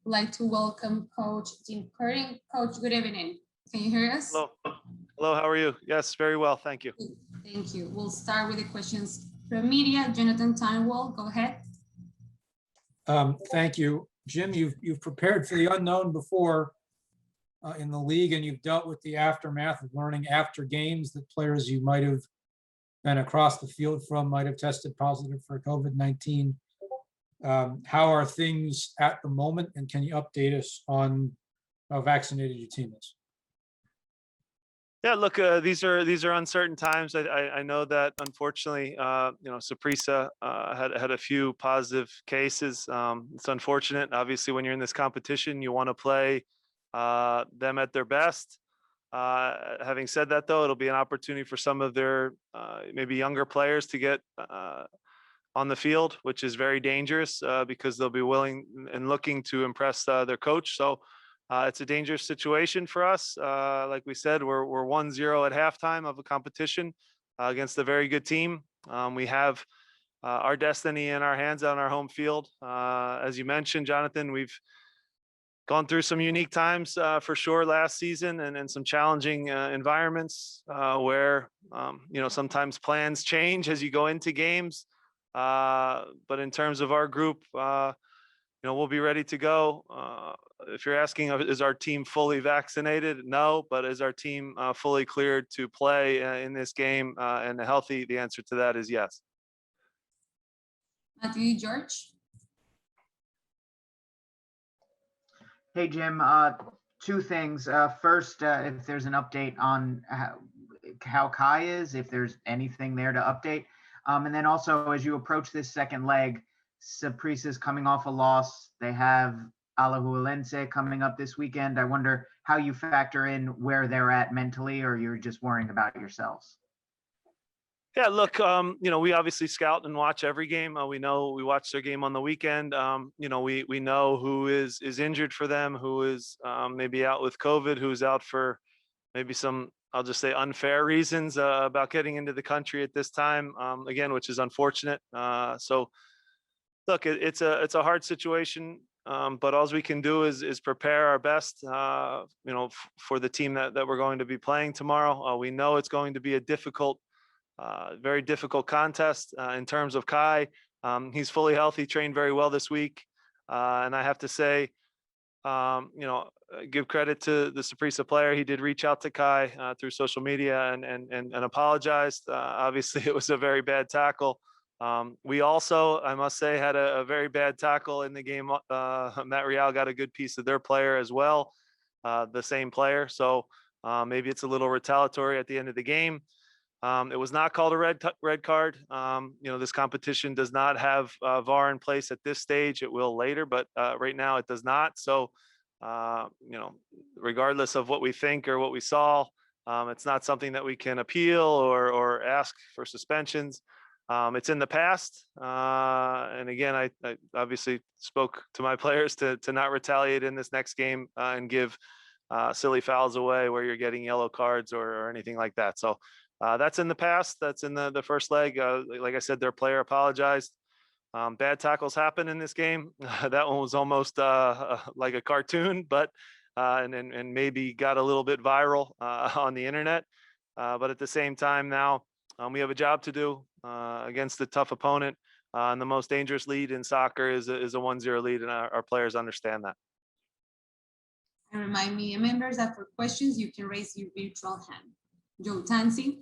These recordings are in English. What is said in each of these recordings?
would like to welcome Coach Team Curtin. Coach, good evening. Can you hear us? Hello. Hello, how are you? Yes, very well, thank you. Thank you. We'll start with the questions from media. Jonathan Tynewell, go ahead. Thank you. Jim, you've prepared for the unknown before in the league, and you've dealt with the aftermath of learning after games that players you might have been across the field from might have tested positive for COVID-19. How are things at the moment, and can you update us on how vaccinated your team is? Yeah, look, these are uncertain times. I know that unfortunately, Saprissa had a few positive cases. It's unfortunate. Obviously, when you're in this competition, you want to play them at their best. Having said that, though, it'll be an opportunity for some of their maybe younger players to get on the field, which is very dangerous because they'll be willing and looking to impress their coach. So it's a dangerous situation for us. Like we said, we're 1-0 at halftime of a competition against a very good team. We have our destiny in our hands on our home field. As you mentioned, Jonathan, we've gone through some unique times for sure last season, and some challenging environments where sometimes plans change as you go into games. But in terms of our group, we'll be ready to go. If you're asking, is our team fully vaccinated? No, but is our team fully cleared to play in this game and healthy? The answer to that is yes. Matthew, George. Hey, Jim, two things. First, if there's an update on how Kai is, if there's anything there to update. And then also, as you approach this second leg, Saprissa is coming off a loss. They have Alajuelense coming up this weekend. I wonder how you factor in where they're at mentally, or you're just worrying about yourselves. Yeah, look, we obviously scout and watch every game. We watch their game on the weekend. We know who is injured for them, who is maybe out with COVID, who's out for maybe some, I'll just say, unfair reasons about getting into the country at this time, again, which is unfortunate. So look, it's a hard situation, but all we can do is prepare our best, for the team that we're going to be playing tomorrow. We know it's going to be a very difficult contest. In terms of Kai, he's fully healthy, trained very well this week, and I have to say, give credit to the Saprissa player. He did reach out to Kai through social media and apologized. Obviously, it was a very bad tackle. We also, I must say, had a very bad tackle in the game. Matt Real got a good piece of their player as well, the same player. So maybe it's a little retaliatory at the end of the game. It was not called a red card. This competition does not have VAR in place at this stage. It will later, but right now it does not. So, regardless of what we think or what we saw, it's not something that we can appeal or ask for suspensions. It's in the past. And again, I obviously spoke to my players to not retaliate in this next game and give silly fouls away where you're getting yellow cards or anything like that. So that's in the past. That's in the first leg. Like I said, their player apologized. Bad tackles happen in this game. That one was almost like a cartoon, but and maybe got a little bit viral on the internet. But at the same time now, we have a job to do against a tough opponent. And the most dangerous lead in soccer is a 1-0 lead, and our players understand that. And remind media members that for questions, you can raise your virtual hand. Joe Tansey.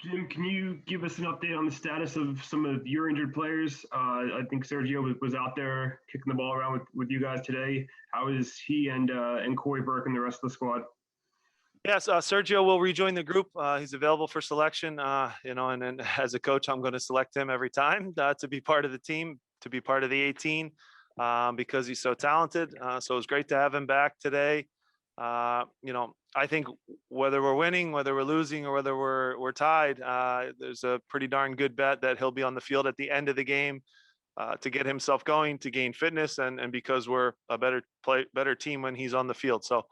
Jim, can you give us an update on the status of some of your injured players? I think Sergio was out there kicking the ball around with you guys today. How is he and Corey Burke and the rest of the squad? Yes, Sergio will rejoin the group. He's available for selection, and then as a coach, I'm going to select him every time to be part of the team, to be part of the 18, because he's so talented. So it's great to have him back today. I think whether we're winning, whether we're losing, or whether we're tied, there's a pretty darn good bet that he'll be on the field at the end of the game to get himself going, to gain fitness, and because we're a better team when he's on the field. So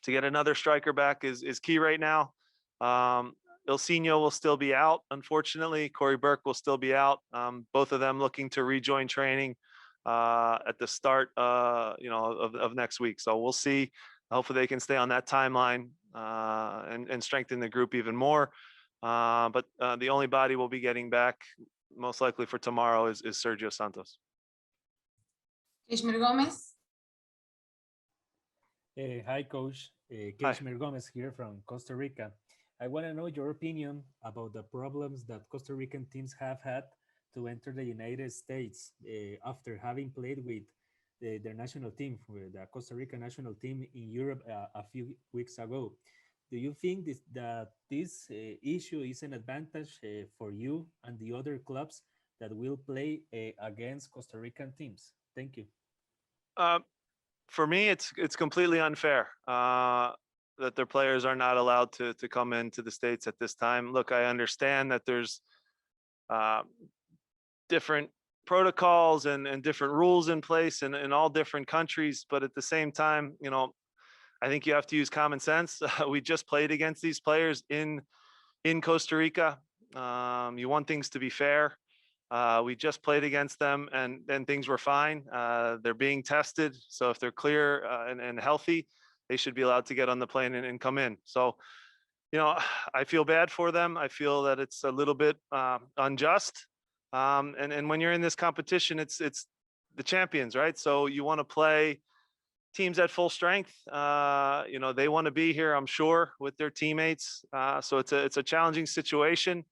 to get another striker back is key right now. Ilsinho will still be out, unfortunately. Corey Burke will still be out. Both of them looking to rejoin training at the start, of next week. So we'll see. Hopefully they can stay on that timeline and strengthen the group even more. But the only body we'll be getting back most likely for tomorrow is Sergio Santos. Ishmael Gomez. Hi, Coach. Hi. Kashmir Gomez here from Costa Rica. I want to know your opinion about the problems that Costa Rican teams have had to enter the United States after having played with their national team, with the Costa Rica national team in Europe a few weeks ago. Do you think that this issue is an advantage for you and the other clubs that will play against Costa Rican teams? Thank you. For me, it's completely unfair that their players are not allowed to come into the States at this time. Look, I understand that there's different protocols and different rules in place in all different countries, but at the same time, I think you have to use common sense. We just played against these players in Costa Rica. You want things to be fair. We just played against them and things were fine. They're being tested. So if they're clear and healthy, they should be allowed to get on the plane and come in. So, I feel bad for them. I feel that it's a little bit unjust. And when you're in this competition, it's the champions, right? So you want to play teams at full strength. They want to be here, I'm sure, with their teammates. So it's a challenging situation.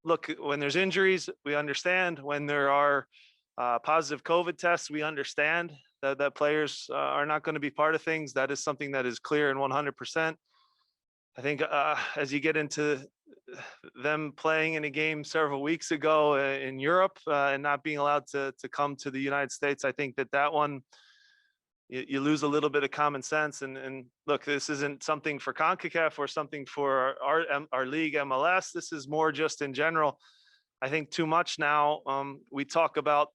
Look, when there's injuries, we understand. When there are positive COVID tests, we understand that players are not going to be part of things. That is something that is clear and 100%. I think as you get into them playing in a game several weeks ago in Europe and not being allowed to come to the United States, I think that one, you lose a little bit of common sense. And look, this isn't something for CONCACAF or something for our league MLS. This is more just in general. I think too much now. We talk about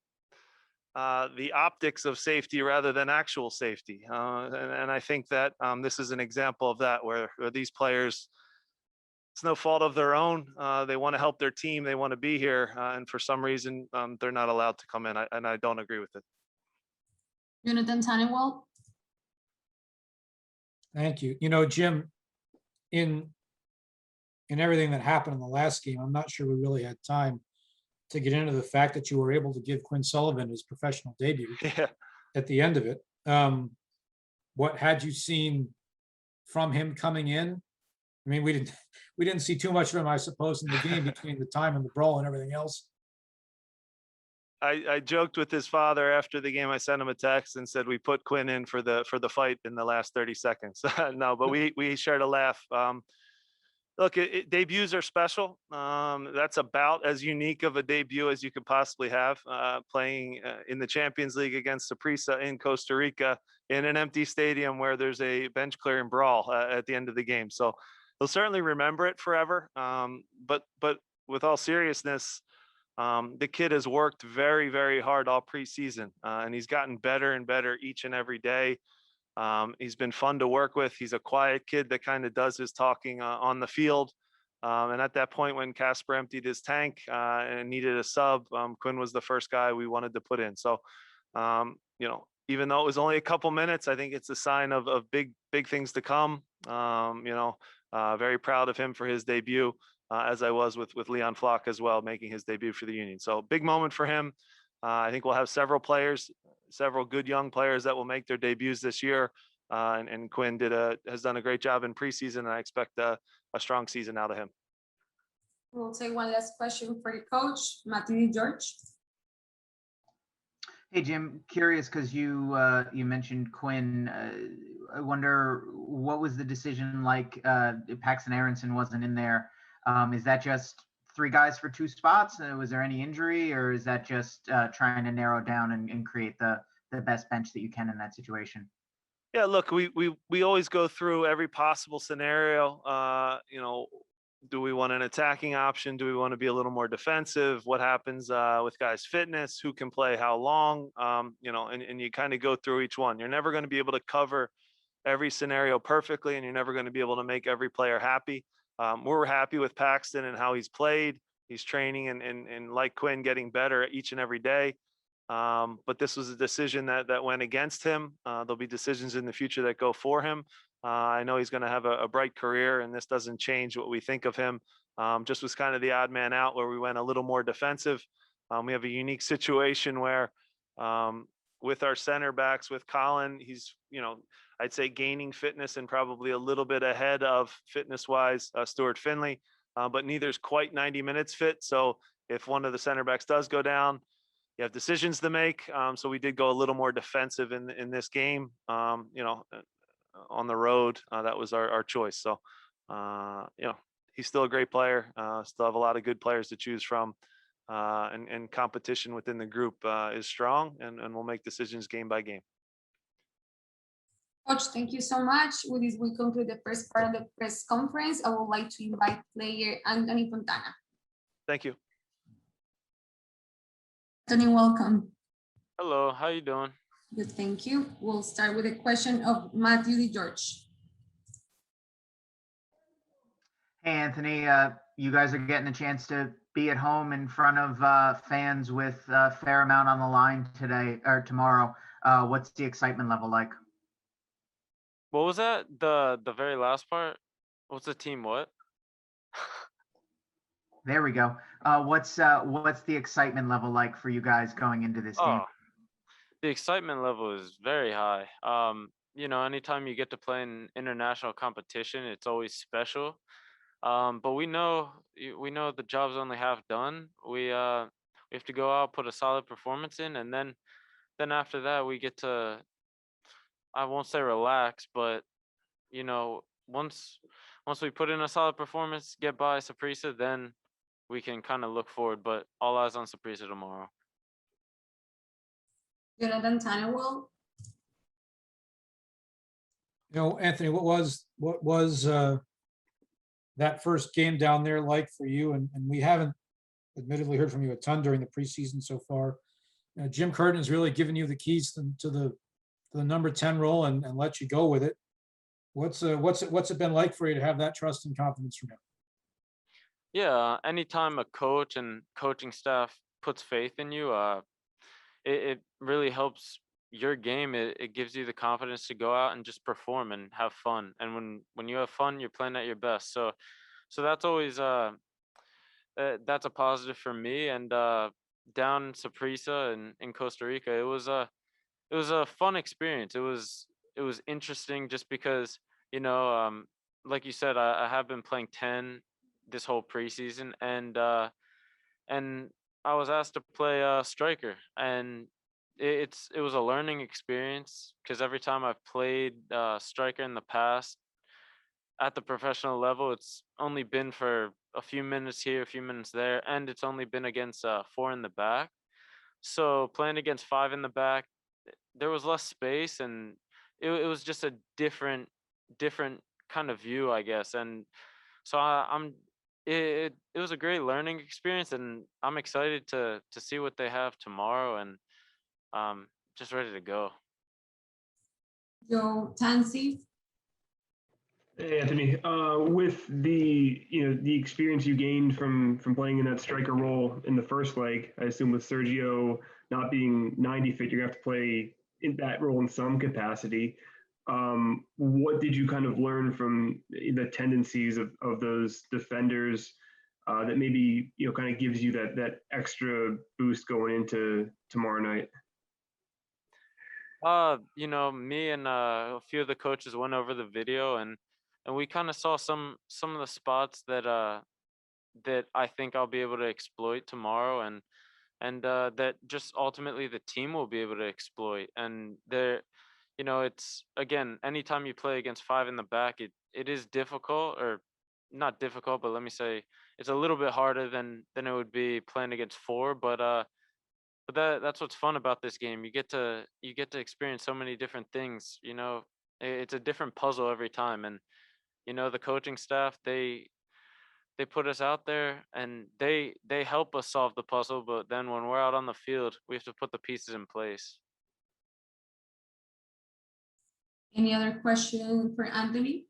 the optics of safety rather than actual safety. And I think that this is an example of that, where these players, it's no fault of their own. They want to help their team. They want to be here. And for some reason, they're not allowed to come in. And I don't agree with it. Jonathan Tannenwald. Thank you. Jim, in everything that happened in the last game, I'm not sure we really had time to get into the fact that you were able to give Quinn Sullivan his professional debut at the end of it. What had you seen from him coming in? I mean, we didn't see too much of him, I suppose, in the game between the time and the brawl and everything else. I joked with his father after the game. I sent him a text and said we put Quinn in for the fight in the last 30 seconds. No, but we shared a laugh. Look, debuts are special. That's about as unique of a debut as you could possibly have, playing in the Champions League against Saprissa in Costa Rica in an empty stadium where there's a bench clearing brawl at the end of the game. So he'll certainly remember it forever. But with all seriousness, the kid has worked very, very hard all preseason, and he's gotten better and better each and every day. He's been fun to work with. He's a quiet kid that kind of does his talking on the field. And at that point, when Casper emptied his tank and needed a sub, Quinn was the first guy we wanted to put in. So, even though it was only a couple minutes, I think it's a sign of big things to come. Very proud of him for his debut, as I was with Leon Flock as well, making his debut for the Union. So big moment for him. I think we'll have several good young players that will make their debuts this year. And Quinn has done a great job in preseason, and I expect a strong season out of him. We'll take one last question for the coach, Matthew George. Hey, Jim, curious because you mentioned Quinn. I wonder, what was the decision like? Paxton Aronson wasn't in there. Is that just 3 guys for 2 spots? Was there any injury, or is that just trying to narrow down and create the best bench that you can in that situation? Yeah, look, we always go through every possible scenario. Do we want an attacking option? Do we want to be a little more defensive? What happens with guys' fitness? Who can play how long? And you kind of go through each one. You're never going to be able to cover every scenario perfectly, and you're never going to be able to make every player happy. we're happy with Paxton and how he's played. He's training and like Quinn, getting better each and every day. But this was a decision that went against him. There'll be decisions in the future that go for him. I know he's going to have a bright career, and this doesn't change what we think of him. Just was kind of the odd man out where we went a little more defensive. We have a unique situation where with our center backs, with Colin, he's, I'd say gaining fitness and probably a little bit ahead of fitness-wise Stuart Finley, but neither's quite 90 minutes fit. So if one of the center backs does go down, you have decisions to make. So we did go a little more defensive in this game, on the road. That was our choice. So, he's still a great player. Still have a lot of good players to choose from. And competition within the group is strong, and we'll make decisions game by game. Coach, thank you so much. With this, we conclude the first part of the press conference. I would like to invite player Anthony Fontana. Thank you. Anthony, welcome. Hello, how you doing? Good, thank you. We'll start with a question of Matthew DeGeorge. Hey, Anthony, you guys are getting a chance to be at home in front of fans with a fair amount on the line today or tomorrow. What's the excitement level like? What was that? The very last part? What's the team what? There we go. What's the excitement level like for you guys going into this game? Oh, the excitement level is very high. Anytime you get to play in international competition, it's always special. But we know the job's only half done. We have to go out, put a solid performance in, and then after that we get to, I won't say relax, but once we put in a solid performance, get by Saprissa, then we can kind of look forward. But all eyes on Saprissa tomorrow. Jonathan Tannewell. Anthony, what was that first game down there like for you? And we haven't admittedly heard from you a ton during the preseason so far. Jim Curtin has really given you the keys to the number 10 role and let you go with it. What's it been like for you to have that trust and confidence from him? Yeah, anytime a coach and coaching staff puts faith in you, it really helps your game. It gives you the confidence to go out and just perform and have fun. And when you have fun, you're playing at your best. So that's always that's a positive for me. And down in Saprissa in Costa Rica, it was a fun experience. It was interesting just because like you said, I have been playing 10 this whole preseason, and I was asked to play striker, and it was a learning experience because every time I've played striker in the past at the professional level, it's only been for a few minutes here, a few minutes there, and it's only been against 4 in the back. So playing against 5 in the back, there was less space, and it was just a different kind of view, I guess. And so it was a great learning experience, and I'm excited to see what they have tomorrow, and just ready to go. Joe Tansey. Hey, Anthony, with the experience you gained from playing in that striker role in the first leg, I assume with Sergio not being 90 fit, you're gonna have to play in that role in some capacity. What did you kind of learn from the tendencies of those defenders that maybe kind of gives you that extra boost going into tomorrow night? Me and a few of the coaches went over the video, and we kind of saw some of the spots that I think I'll be able to exploit tomorrow, and that just ultimately the team will be able to exploit. And it's, again, anytime you play against 5 in the back, it is difficult, or not difficult, but let me say it's a little bit harder than it would be playing against 4. But that's what's fun about this game. You get to experience so many different things. It's a different puzzle every time, and the coaching staff, they put us out there, and they help us solve the puzzle. But then when we're out on the field, we have to put the pieces in place. Any other question for Anthony?